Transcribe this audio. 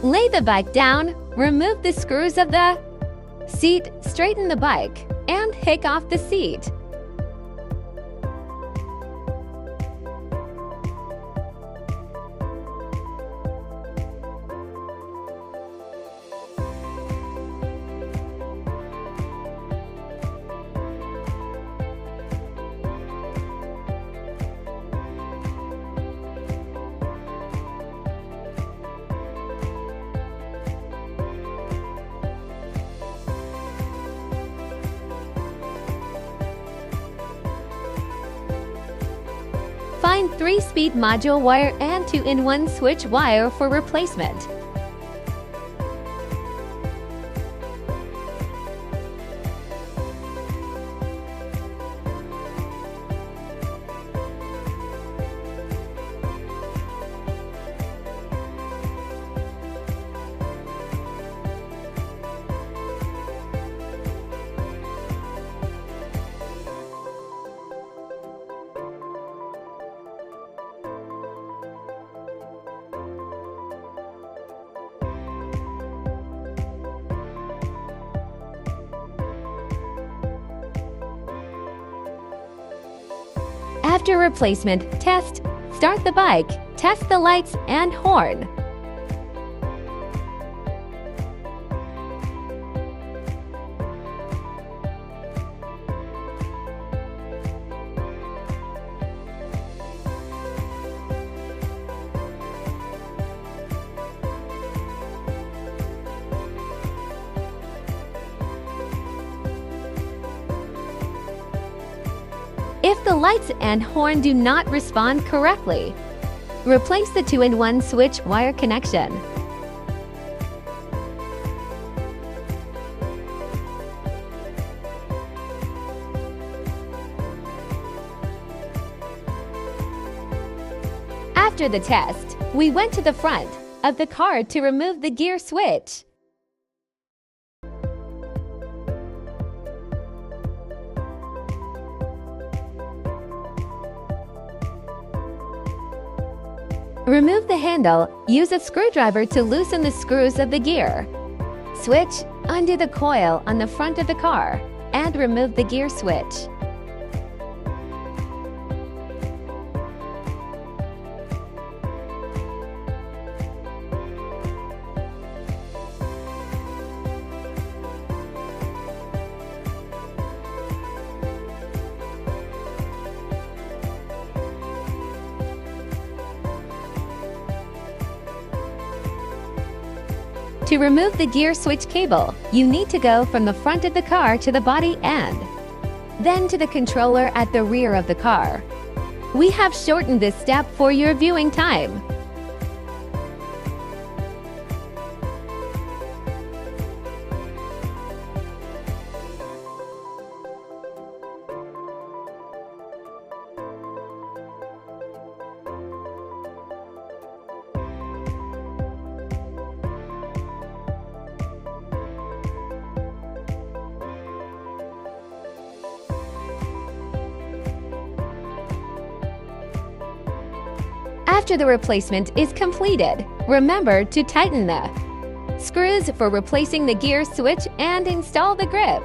Lay the bike down, remove the screws of the seat, straighten the bike, and take off the seat. Find 3-speed module wire and 2-in-1 switch wire for replacement. After replacement, start the bike, test the lights and horn. If the lights and horn do not respond correctly, replace the 2-in-1 switch wire connection. After the test, we went to the front of the car to remove the gear switch. Remove the handle, use a screwdriver to loosen the screws of the gear. Switch, undo the coil on the front of the car, and remove the gear switch. To remove the gear switch cable, you need to go from the front of the car to the body end, then to the controller at the rear of the car. We have shortened this step for your viewing time. After the replacement is completed, remember to tighten the screws for replacing the gear switch and install the grip.